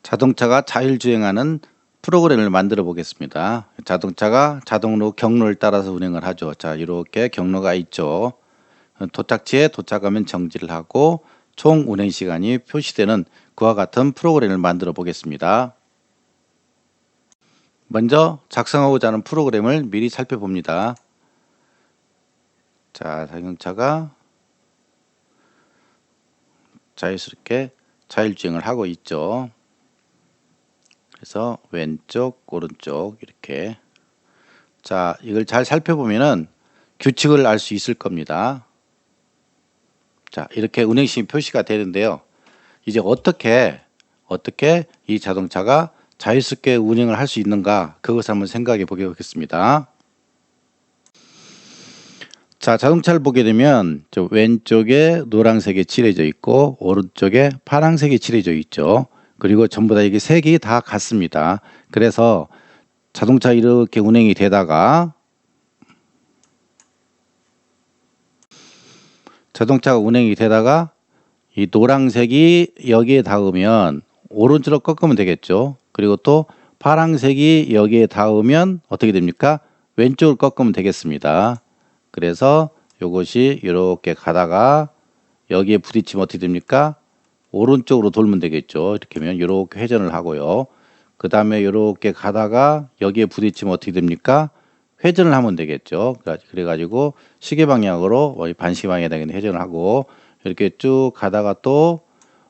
자동차가 자율주행하는 프로그램을 만들어 보겠습니다. 자동차가 자동으로 경로를 따라서 운행을 하죠. 자, 이렇게 경로가 있죠. 도착지에 도착하면 정지를 하고 총 운행 시간이 표시되는 그와 같은 프로그램을 만들어 보겠습니다. 먼저 작성하고자 하는 프로그램을 미리 살펴봅니다. 자, 자동차가 자유스럽게 자율주행을 하고 있죠. 그래서 왼쪽, 오른쪽 이렇게. 자, 이걸 잘 살펴보면은 규칙을 알 수 있을 겁니다. 자, 이렇게 운행시간 표시가 되는데요. 이제 어떻게 이 자동차가 자유스럽게 운행을 할 수 있는가, 그것을 한번 생각해 보겠습니다. 자, 자동차를 보게 되면 저 왼쪽에 노란색이 칠해져 있고 오른쪽에 파란색이 칠해져 있죠. 그리고 전부 다 이게 색이 다 같습니다. 그래서 자동차 이렇게 운행이 되다가 이 노란색이 여기에 닿으면 오른쪽으로 꺾으면 되겠죠. 그리고 또 파란색이 여기에 닿으면 어떻게 됩니까? 왼쪽으로 꺾으면 되겠습니다. 그래서 이것이 이렇게 가다가 여기에 부딪히면 어떻게 됩니까? 오른쪽으로 돌면 되겠죠. 이렇게 하면 이렇게 회전을 하고요. 그 다음에 이렇게 가다가 여기에 부딪히면 어떻게 됩니까? 회전을 하면 되겠죠. 그래가지고 시계 방향으로 반시계 방향에 회전을 하고 이렇게 쭉 가다가 또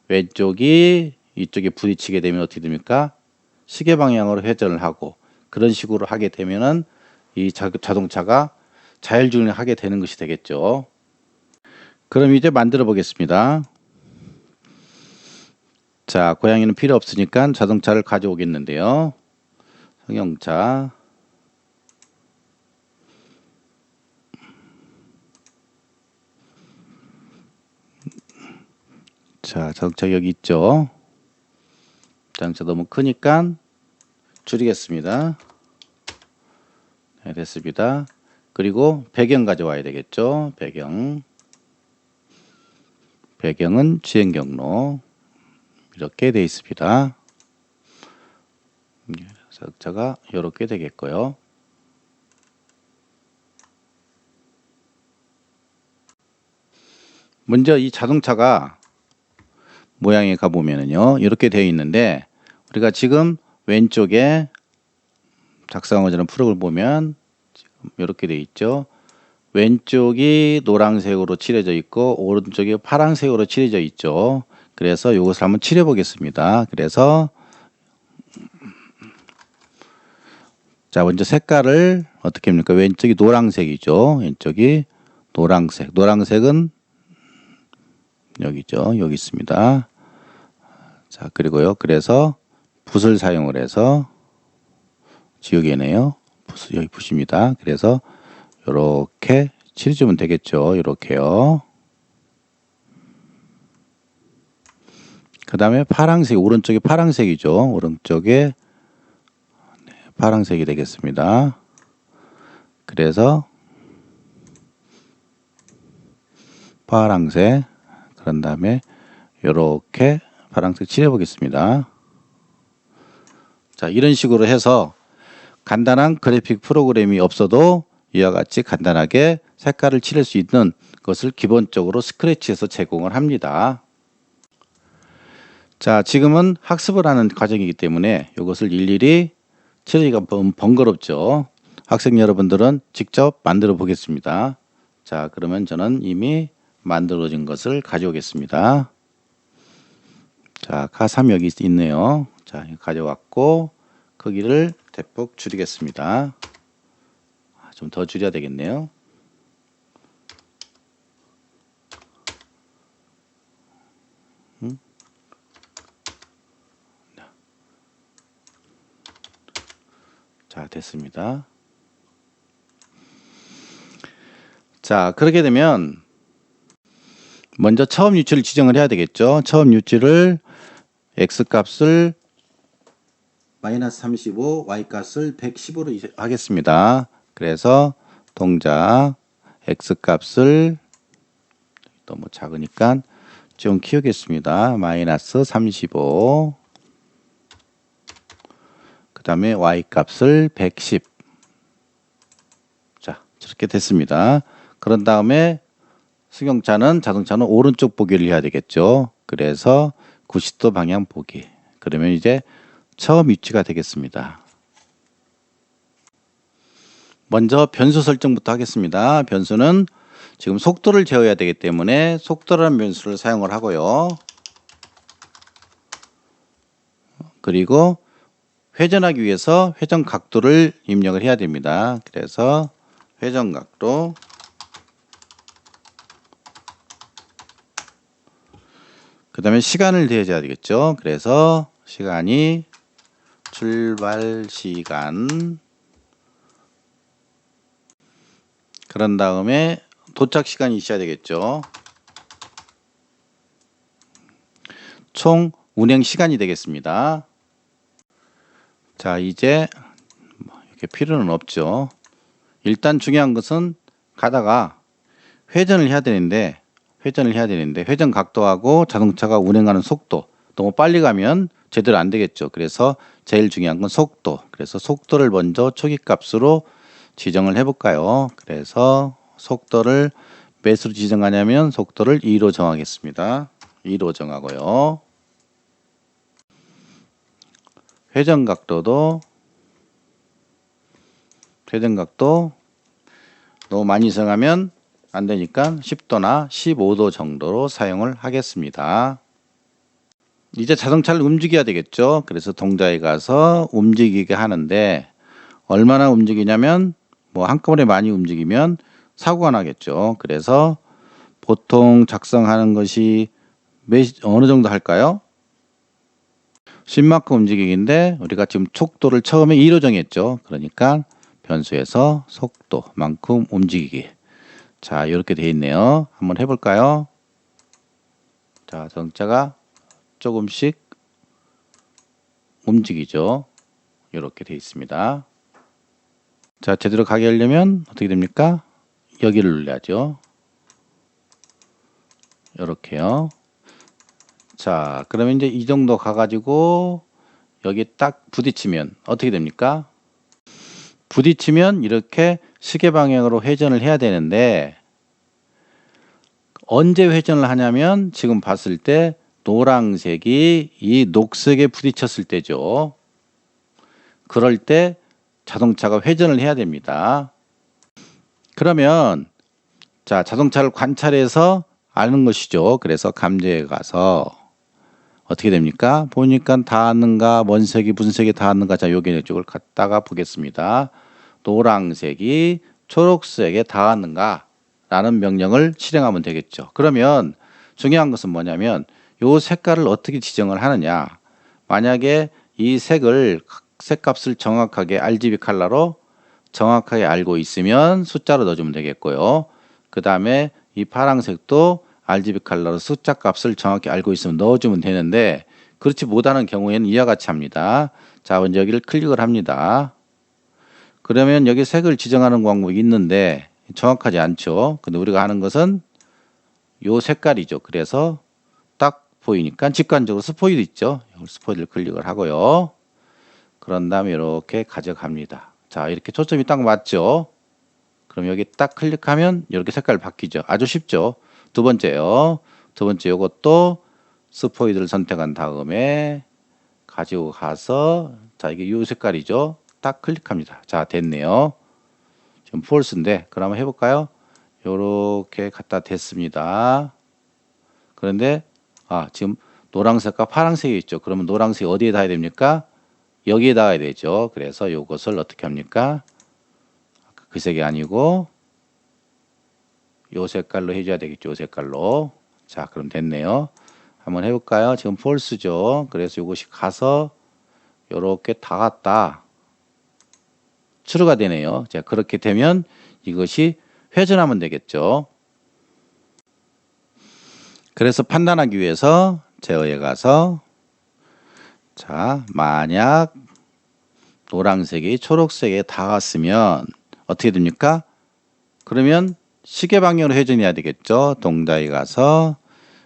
왼쪽이 이쪽에 부딪히게 되면 어떻게 됩니까? 시계 방향으로 회전을 하고 그런 식으로 하게 되면은 이 자동차가 자율주행을 하게 되는 것이 되겠죠. 그럼 이제 만들어 보겠습니다. 자, 고양이는 필요 없으니까 자동차를 가져오겠는데요. 승용차. 자, 자동차 여기 있죠. 자동차 너무 크니까 줄이겠습니다. 네, 됐습니다. 그리고 배경 가져와야 되겠죠. 배경은 주행 경로 이렇게 되어 있습니다. 자동차가 이렇게 되겠고요. 먼저 이 자동차가 모양에 가보면은요, 이렇게 되어 있는데, 우리가 지금 왼쪽에 작성하고자 하는 프로그램을 보면, 지금 이렇게 되어 있죠. 왼쪽이 노란색으로 칠해져 있고, 오른쪽이 파란색으로 칠해져 있죠. 그래서 이것을 한번 칠해 보겠습니다. 그래서, 자, 먼저 색깔을 어떻게 합니까? 왼쪽이 노란색이죠. 왼쪽이 노란색. 노란색은 여기죠. 여기 있습니다. 자, 그리고요. 그래서 붓을 사용을 해서 지우개네요. 여기 붓입니다. 그래서 이렇게 칠해주면 되겠죠. 이렇게요. 그 다음에 파란색, 오른쪽이 파란색이죠. 오른쪽에 파란색이 되겠습니다. 그래서 파란색, 그런 다음에 이렇게 파란색 칠해 보겠습니다. 자, 이런 식으로 해서 간단한 그래픽 프로그램이 없어도 이와 같이 간단하게 색깔을 칠할 수 있는 것을 기본적으로 스크래치에서 제공을 합니다. 자, 지금은 학습을 하는 과정이기 때문에 이것을 일일이 칠하기가 번거롭죠. 학생 여러분들은 직접 만들어 보겠습니다. 자, 그러면 저는 이미 만들어진 것을 가져오겠습니다. 자, 가3 여기 있네요. 자, 가져왔고 크기를 대폭 줄이겠습니다. 좀 더 줄여야 되겠네요. 자, 됐습니다. 자, 그렇게 되면 먼저 처음 유치를 지정을 해야 되겠죠. 처음 유치를 x값을 마이너스 35, y값을 115로 하겠습니다. 그래서 동작 x값을 너무 작으니까 좀 키우겠습니다. 마이너스 35 그 다음에 y값을 110. 자, 저렇게 됐습니다. 그런 다음에 자동차는 오른쪽 보기를 해야 되겠죠. 그래서 90도 방향 보기. 그러면 이제 처음 위치가 되겠습니다. 먼저 변수 설정부터 하겠습니다. 변수는 지금 속도를 재어야 되기 때문에 속도라는 변수를 사용을 하고요. 그리고 회전하기 위해서 회전 각도를 입력을 해야 됩니다. 그래서 회전 각도, 그 다음에 시간을 대해줘야 되겠죠. 그래서 시간이 출발 시간, 그런 다음에 도착 시간이 있어야 되겠죠. 총 운행 시간이 되겠습니다. 자, 이제 이렇게 필요는 없죠. 일단 중요한 것은 가다가 회전을 해야 되는데 회전 각도하고 자동차가 운행하는 속도, 너무 빨리 가면 제대로 안 되겠죠. 그래서 제일 중요한 건 속도. 그래서 속도를 먼저 초기값으로 지정을 해볼까요? 그래서 속도를 몇으로 지정하냐면 속도를 2로 정하겠습니다. 2로 정하고요. 회전 각도 너무 많이 정하면 안 되니까 10도나 15도 정도로 사용을 하겠습니다. 이제 자동차를 움직여야 되겠죠. 그래서 동작에 가서 움직이게 하는데 얼마나 움직이냐면 뭐 한꺼번에 많이 움직이면 사고가 나겠죠. 그래서 보통 작성하는 것이 어느 정도 할까요? 10만큼 움직이기인데 우리가 지금 속도를 처음에 2로 정했죠. 그러니까 변수에서 속도만큼 움직이기. 자, 이렇게 되어 있네요. 한번 해볼까요? 자, 자동차가 조금씩 움직이죠. 이렇게 되어 있습니다. 자, 제대로 가게 하려면 어떻게 됩니까? 여기를 눌러야죠. 이렇게요. 자, 그러면 이제 이 정도 가가지고 여기 딱 부딪히면 어떻게 됩니까? 부딪히면 이렇게 시계 방향으로 회전을 해야 되는데 언제 회전을 하냐면 지금 봤을 때 노란색이 이 녹색에 부딪혔을 때죠. 그럴 때 자동차가 회전을 해야 됩니다. 그러면 자, 자동차를 관찰해서 아는 것이죠. 그래서 감지에 가서 어떻게 됩니까? 보니까 닿았는가, 뭔 색이 무슨 색이 닿았는가. 자, 여기 쪽을 갖다가 보겠습니다. 노란색이 초록색에 닿았는가 라는 명령을 실행하면 되겠죠. 그러면 중요한 것은 뭐냐면 요 색깔을 어떻게 지정을 하느냐. 만약에 이 색값을 정확하게 RGB 컬러로 정확하게 알고 있으면 숫자로 넣어주면 되겠고요. 그 다음에 이 파란색도 RGB 컬러로 숫자 값을 정확히 알고 있으면 넣어주면 되는데 그렇지 못하는 경우에는 이와 같이 합니다. 자, 먼저 여기를 클릭을 합니다. 그러면 여기 색을 지정하는 방법이 있는데 정확하지 않죠. 근데 우리가 하는 것은 요 색깔이죠. 그래서 딱 보이니까 직관적으로 스포일 있죠. 스포일을 클릭을 하고요. 그런 다음에 이렇게 가져갑니다. 자, 이렇게 초점이 딱 맞죠. 그럼 여기 딱 클릭하면 이렇게 색깔 바뀌죠. 아주 쉽죠. 두 번째요. 두 번째 요것도 스포이드를 선택한 다음에 가지고 가서 자, 이게 요 색깔이죠. 딱 클릭합니다. 자, 됐네요. 지금 폴스인데 그럼 한번 해볼까요? 요렇게 갖다 댔습니다. 그런데 지금 노란색과 파란색이 있죠. 그러면 노란색이 어디에 닿아야 됩니까? 여기에 닿아야 되죠. 그래서 요것을 어떻게 합니까? 그 색이 아니고 요 색깔로 해줘야 되겠죠. 요 색깔로. 자, 그럼 됐네요. 한번 해볼까요? 지금 폴스죠. 그래서 요것이 가서 요렇게 닿았다. 추루가 되네요. 자, 그렇게 되면 이것이 회전하면 되겠죠. 그래서 판단하기 위해서 제어에 가서 자, 만약 노란색이 초록색에 닿았으면 어떻게 됩니까? 그러면 시계 방향으로 회전해야 되겠죠. 동작에 가서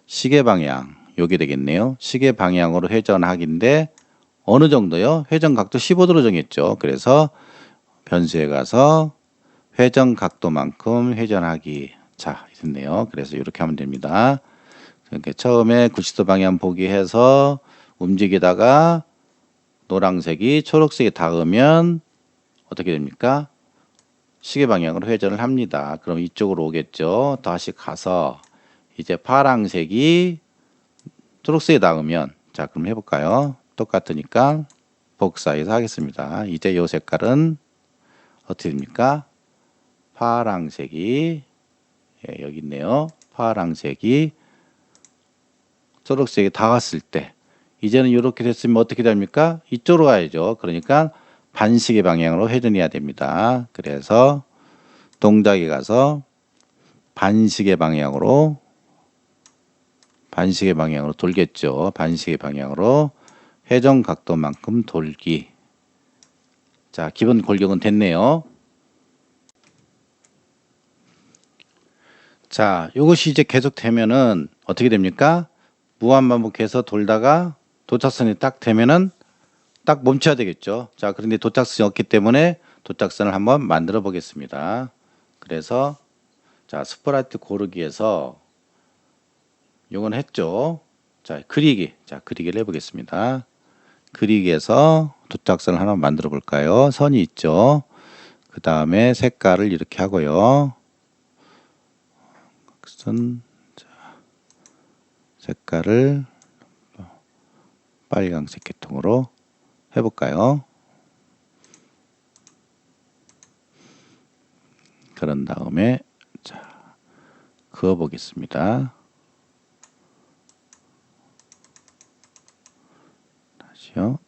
시계 방향, 요게 되겠네요. 시계 방향으로 회전하기인데 어느 정도요? 회전 각도 15도로 정했죠. 그래서 변수에 가서 회전 각도만큼 회전하기. 자, 됐네요. 그래서 이렇게 하면 됩니다. 이렇게 처음에 90도 방향 보기 해서 움직이다가 노란색이 초록색에 닿으면 어떻게 됩니까? 시계 방향으로 회전을 합니다. 그럼 이쪽으로 오겠죠. 다시 가서 이제 파란색이 초록색에 닿으면, 자, 그럼 해볼까요? 똑같으니까 복사해서 하겠습니다. 이제 이 색깔은 어떻게 됩니까? 파란색이, 예, 여기 있네요. 파란색이 초록색에 닿았을 때, 이제는 이렇게 됐으면 어떻게 됩니까? 이쪽으로 가야죠. 그러니까 반시계 방향으로 회전해야 됩니다. 그래서 동작에 가서 반시계 방향으로 돌겠죠. 반시계 방향으로 회전 각도만큼 돌기. 자, 기본 골격은 됐네요. 자, 이것이 이제 계속 되면은 어떻게 됩니까? 무한반복해서 돌다가 도착선이 딱 되면은 딱 멈춰야 되겠죠. 자, 그런데 도착선이 없기 때문에 도착선을 한번 만들어 보겠습니다. 그래서 자, 스프라이트 고르기에서 요건 했죠. 자, 그리기. 자, 그리기를 해보겠습니다. 그리기에서 도착선을 하나 만들어 볼까요? 선이 있죠. 그 다음에 색깔을 이렇게 하고요. 선, 자, 색깔을 빨강색 계통으로 해볼까요? 그런 다음에 자, 그어 보겠습니다. 다시요.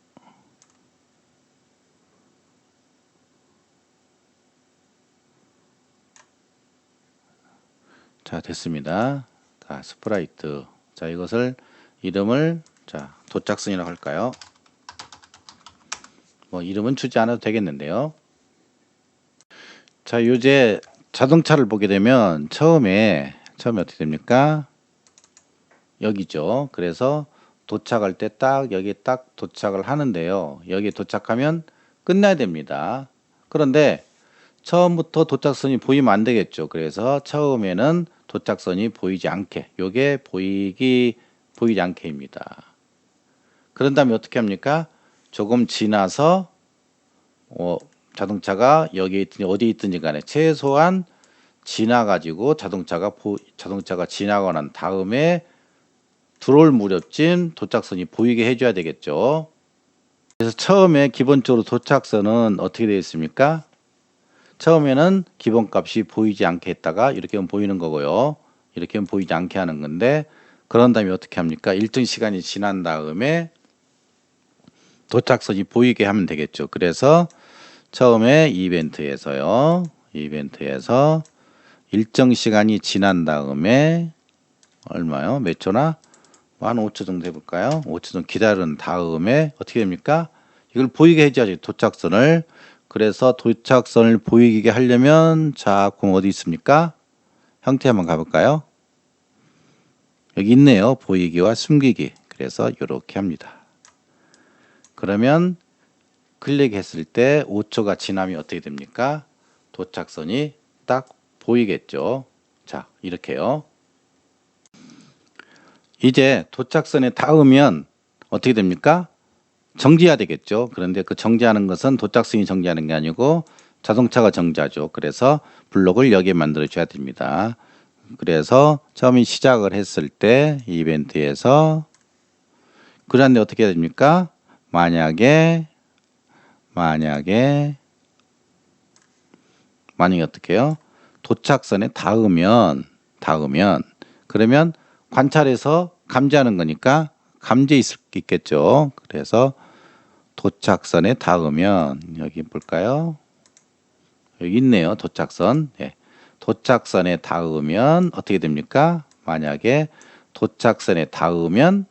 자, 됐습니다. 자, 스프라이트. 자, 이것을 이름을 자, 도착선이라고 할까요? 뭐 이름은 주지 않아도 되겠는데요. 자, 이제 자동차를 보게 되면 처음에 어떻게 됩니까? 여기죠. 그래서 도착할 때 딱 여기 딱 도착을 하는데요. 여기 도착하면 끝나야 됩니다. 그런데 처음부터 도착선이 보이면 안 되겠죠. 그래서 처음에는 도착선이 보이지 않게, 요게 보이지 않게입니다. 그런 다음에 어떻게 합니까? 조금 지나서 자동차가 여기에 있든지 어디에 있든지 간에 최소한 지나가지고 자동차가 지나고 난 다음에 들어올 무렵쯤 도착선이 보이게 해줘야 되겠죠. 그래서 처음에 기본적으로 도착선은 어떻게 되어 있습니까? 처음에는 기본값이 보이지 않게 했다가 이렇게 하면 보이는 거고요. 이렇게 하면 보이지 않게 하는 건데, 그런 다음에 어떻게 합니까? 일정 시간이 지난 다음에 도착선이 보이게 하면 되겠죠. 그래서 처음에 이벤트에서 일정 시간이 지난 다음에 얼마요? 몇 초나? 한 5초 정도 해볼까요? 5초 정도 기다린 다음에 어떻게 됩니까? 이걸 보이게 해줘야지, 도착선을. 그래서 도착선을 보이게 하려면 자, 그럼 어디 있습니까? 형태 한번 가볼까요? 여기 있네요. 보이기와 숨기기. 그래서 이렇게 합니다. 그러면 클릭했을 때 5초가 지나면 어떻게 됩니까? 도착선이 딱 보이겠죠. 자, 이렇게요. 이제 도착선에 닿으면 어떻게 됩니까? 정지해야 되겠죠. 그런데 그 정지하는 것은 도착선이 정지하는 게 아니고 자동차가 정지하죠. 그래서 블록을 여기에 만들어 줘야 됩니다. 그래서 처음에 시작을 했을 때 이벤트에서 그런데 어떻게 해야 됩니까? 만약에 어떻게 해요? 도착선에 닿으면 그러면 관찰해서 감지하는 거니까 감지에 있겠죠. 그래서 도착선에 닿으면 여기 볼까요? 여기 있네요. 도착선. 예. 도착선에 닿으면 어떻게 됩니까? 만약에 도착선에 닿으면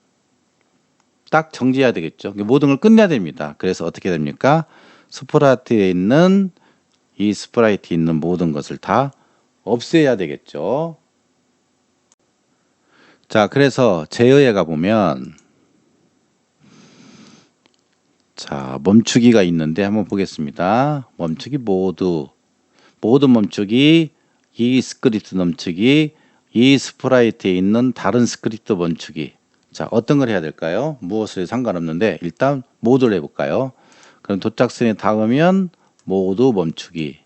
딱 정지해야 되겠죠. 모든 걸 끝내야 됩니다. 그래서 어떻게 됩니까? 스프라이트에 있는 이 스프라이트에 있는 모든 것을 다 없애야 되겠죠. 자, 그래서 제어에 가보면 자, 멈추기가 있는데 한번 보겠습니다. 멈추기 모두 멈추기, 이 스크립트 멈추기, 이 스프라이트에 있는 다른 스크립트 멈추기. 자, 어떤 걸 해야 될까요? 무엇을 상관없는데 일단 모두를 해볼까요? 그럼 도착선에 닿으면 모두 멈추기.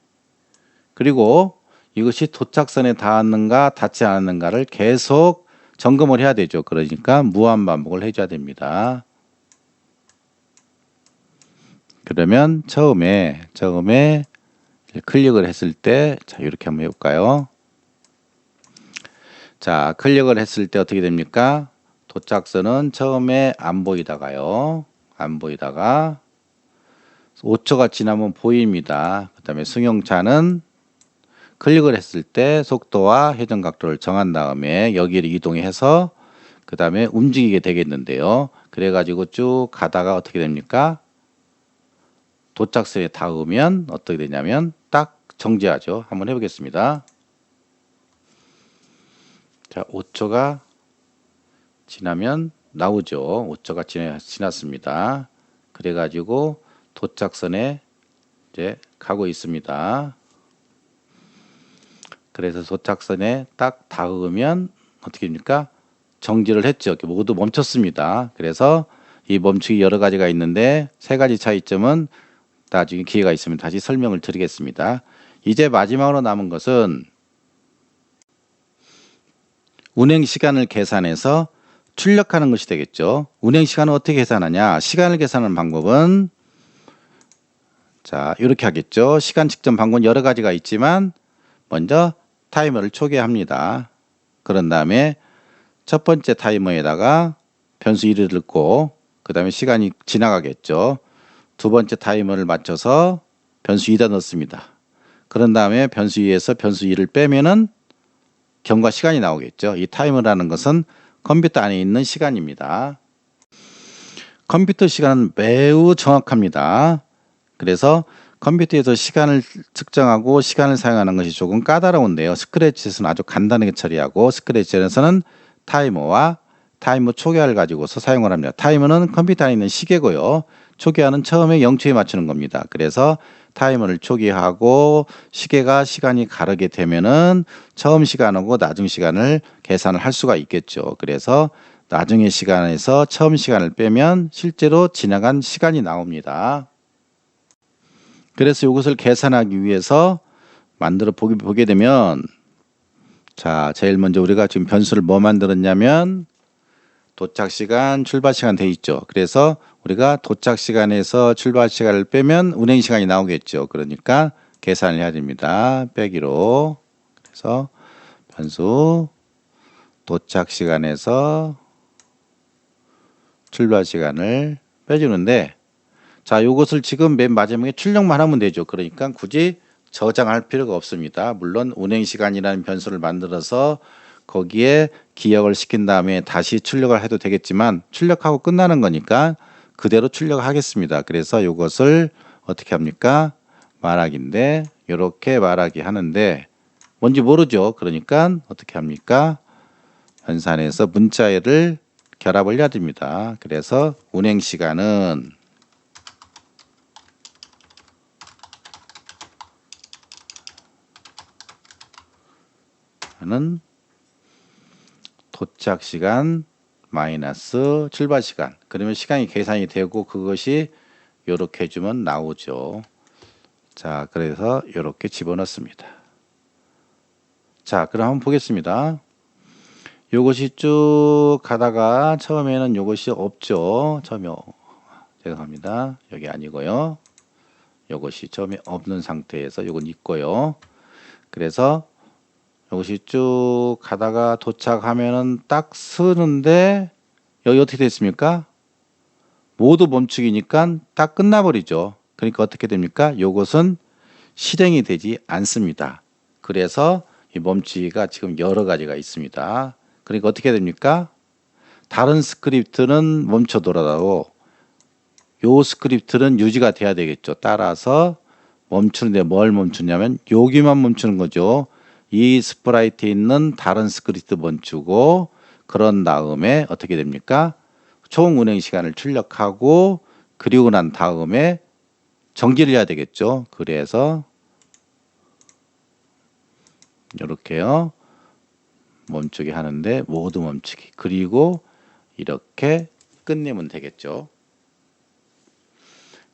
그리고 이것이 도착선에 닿았는가 닿지 않았는가를 계속 점검을 해야 되죠. 그러니까 무한 반복을 해줘야 됩니다. 그러면 처음에 클릭을 했을 때, 자, 이렇게 한번 해볼까요? 자, 클릭을 했을 때 어떻게 됩니까? 도착선은 처음에 안 보이다가요. 안 보이다가 5초가 지나면 보입니다. 그 다음에 승용차는 클릭을 했을 때 속도와 회전 각도를 정한 다음에 여기를 이동해서 그 다음에 움직이게 되겠는데요. 그래가지고 쭉 가다가 어떻게 됩니까? 도착선에 닿으면 어떻게 되냐면 딱 정지하죠. 한번 해보겠습니다. 자, 5초가 지나면 나오죠. 5초가 지났습니다. 그래가지고 도착선에 이제 가고 있습니다. 그래서 도착선에 딱 닿으면 어떻게 됩니까? 정지를 했죠. 모두 멈췄습니다. 그래서 이 멈추기 여러 가지가 있는데 세 가지 차이점은 나중에 기회가 있으면 다시 설명을 드리겠습니다. 이제 마지막으로 남은 것은 운행 시간을 계산해서 출력하는 것이 되겠죠. 운행 시간은 어떻게 계산하냐? 시간을 계산하는 방법은 자, 이렇게 하겠죠. 시간 측정 방법은 여러 가지가 있지만 먼저 타이머를 초기화합니다. 그런 다음에 첫 번째 타이머에다가 변수 1을 넣고 그 다음에 시간이 지나가겠죠. 두 번째 타이머를 맞춰서 변수 2다 넣습니다. 그런 다음에 변수 2에서 변수 2를 빼면은 경과 시간이 나오겠죠. 이 타이머라는 것은 컴퓨터 안에 있는 시간입니다. 컴퓨터 시간은 매우 정확합니다. 그래서 컴퓨터에서 시간을 측정하고 시간을 사용하는 것이 조금 까다로운데요. 스크래치에서는 아주 간단하게 처리하고 스크래치에서는 타이머와 타이머 초기화를 가지고서 사용을 합니다. 타이머는 컴퓨터 안에 있는 시계고요. 초기화는 처음에 0초에 맞추는 겁니다. 그래서 타이머를 초기화하고 시계가 시간이 가르게 되면은 처음 시간하고 나중 시간을 계산을 할 수가 있겠죠. 그래서 나중의 시간에서 처음 시간을 빼면 실제로 지나간 시간이 나옵니다. 그래서 이것을 계산하기 위해서 만들어 보게 되면 자, 제일 먼저 우리가 지금 변수를 뭐 만들었냐면 도착 시간, 출발 시간 돼 있죠. 그래서 우리가 도착 시간에서 출발 시간을 빼면 운행 시간이 나오겠죠. 그러니까 계산을 해야 됩니다. 빼기로. 그래서 변수 도착 시간에서 출발 시간을 빼주는데 자, 요것을 지금 맨 마지막에 출력만 하면 되죠. 그러니까 굳이 저장할 필요가 없습니다. 물론 운행 시간이라는 변수를 만들어서 거기에 기억을 시킨 다음에 다시 출력을 해도 되겠지만 출력하고 끝나는 거니까 그대로 출력하겠습니다. 그래서 이것을 어떻게 합니까? 말하기인데 이렇게 말하기 하는데 뭔지 모르죠. 그러니까 어떻게 합니까? 연산해서 문자를 결합을 해야 됩니다. 그래서 운행 시간은 도착 시간 마이너스 출발 시간. 그러면 시간이 계산이 되고 그것이 이렇게 해주면 나오죠. 자, 그래서 이렇게 집어넣습니다. 자, 그럼 한번 보겠습니다. 요것이 쭉 가다가 처음에는 요것이 없죠. 처음에 죄송합니다. 여기 아니고요. 요것이 처음에 없는 상태에서 요건 있고요. 그래서 이것이 쭉 가다가 도착하면은 딱 서는데 여기 어떻게 됐습니까? 모두 멈추기니까 딱 끝나버리죠. 그러니까 어떻게 됩니까? 이것은 실행이 되지 않습니다. 그래서 이 멈추기가 지금 여러 가지가 있습니다. 그러니까 어떻게 됩니까? 다른 스크립트는 멈춰더라도 요 스크립트는 유지가 돼야 되겠죠. 따라서 멈추는데 뭘 멈추냐면 여기만 멈추는 거죠. 이 스프라이트에 있는 다른 스크립트 멈추고 그런 다음에 어떻게 됩니까? 총 운행 시간을 출력하고 그리고 난 다음에 정지를 해야 되겠죠. 그래서 이렇게요. 멈추게 하는데 모두 멈추기. 그리고 이렇게 끝내면 되겠죠.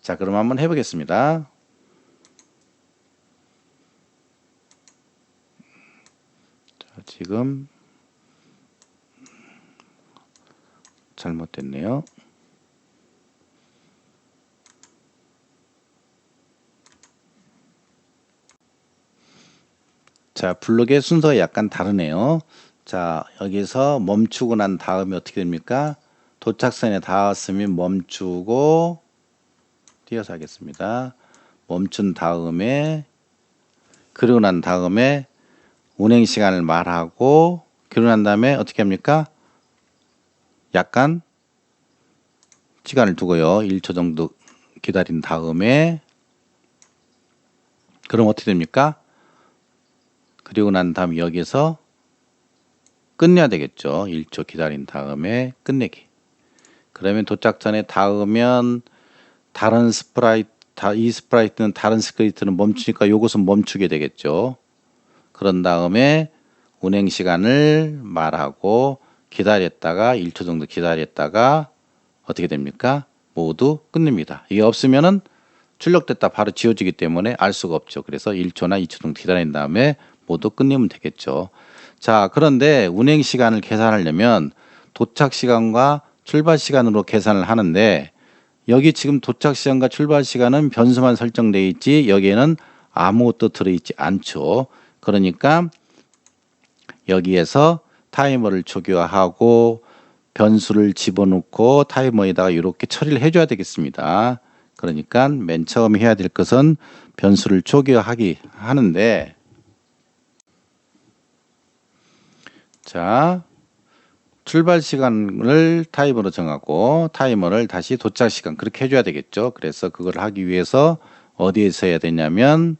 자, 그럼 한번 해보겠습니다. 자, 지금 잘못됐네요. 자, 블록의 순서가 약간 다르네요. 자, 여기서 멈추고 난 다음에 어떻게 됩니까? 도착선에 닿았으면 멈추고 띄어서 하겠습니다. 멈춘 다음에 그러고 난 다음에 운행 시간을 말하고 그러고 난 다음에 어떻게 합니까? 약간 시간을 두고요. 1초 정도 기다린 다음에 그럼 어떻게 됩니까? 그리고 난 다음 여기서 끝내야 되겠죠. 1초 기다린 다음에 끝내기. 그러면 도착선에 닿으면 다른 스프라이트, 이 스프라이트는 다른 스크립트는 멈추니까 요것은 멈추게 되겠죠. 그런 다음에 운행 시간을 말하고 기다렸다가 1초 정도 기다렸다가 어떻게 됩니까? 모두 끝냅니다. 이게 없으면은 출력됐다 바로 지워지기 때문에 알 수가 없죠. 그래서 1초나 2초 정도 기다린 다음에 모두 끝내면 되겠죠. 자, 그런데 운행 시간을 계산하려면 도착 시간과 출발 시간으로 계산을 하는데 여기 지금 도착 시간과 출발 시간은 변수만 설정되어 있지 여기에는 아무것도 들어있지 않죠. 그러니까 여기에서 타이머를 초기화하고 변수를 집어넣고 타이머에다가 이렇게 처리를 해줘야 되겠습니다. 그러니까 맨 처음에 해야 될 것은 변수를 초기화하기 하는데 자 출발 시간을 타이머로 정하고 타이머를 다시 도착 시간 그렇게 해줘야 되겠죠. 그래서 그걸 하기 위해서 어디에서 해야 되냐면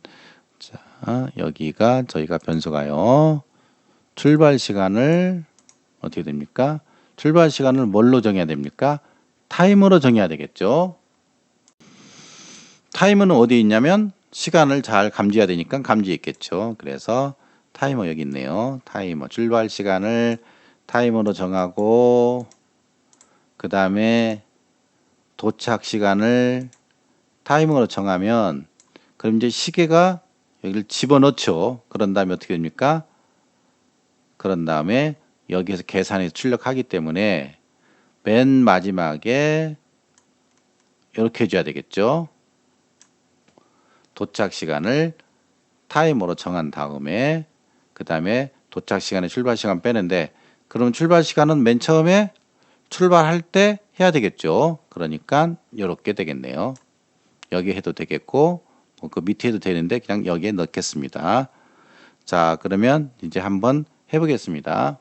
자 여기가 저희가 변수가요. 출발 시간을 어떻게 됩니까? 출발 시간을 뭘로 정해야 됩니까? 타이머로 정해야 되겠죠. 타이머는 어디 있냐면 시간을 잘 감지해야 되니까 감지해 있겠죠. 그래서 타이머 여기 있네요. 타이머 출발 시간을 타이머로 정하고 그 다음에 도착 시간을 타이머로 정하면 그럼 이제 시계가 여기를 집어넣죠. 그런 다음에 어떻게 됩니까? 그런 다음에 여기에서 계산해서 출력하기 때문에 맨 마지막에 이렇게 해줘야 되겠죠. 도착 시간을 타이머로 정한 다음에 그 다음에 도착 시간에 출발 시간 빼는데 그럼 출발 시간은 맨 처음에 출발할 때 해야 되겠죠. 그러니까 이렇게 되겠네요. 여기 해도 되겠고 그 밑에 해도 되는데 그냥 여기에 넣겠습니다. 자, 그러면 이제 한번 해보겠습니다.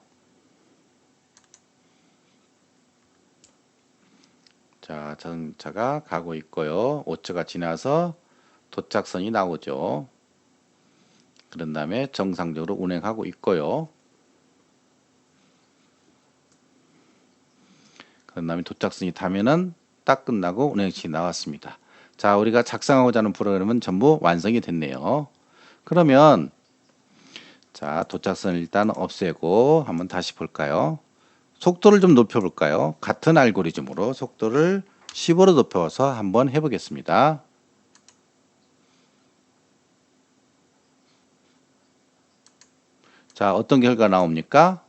자, 자동차가 가고 있고요. 5초가 지나서 도착선이 나오죠. 그런 다음에 정상적으로 운행하고 있고요. 그런 다음에 도착선이 타면은 딱 끝나고 운행시 나왔습니다. 자, 우리가 작성하고자 하는 프로그램은 전부 완성이 됐네요. 그러면 자, 도착선을 일단 없애고 한번 다시 볼까요? 속도를 좀 높여볼까요? 같은 알고리즘으로 속도를 15로 높여서 한번 해보겠습니다. 자, 어떤 결과가 나옵니까?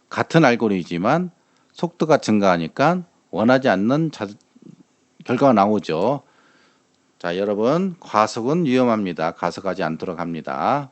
같은 알고리즘이지만 속도가 증가하니까 원하지 않는 결과가 나오죠. 자, 여러분, 과속은 위험합니다. 과속하지 않도록 합니다.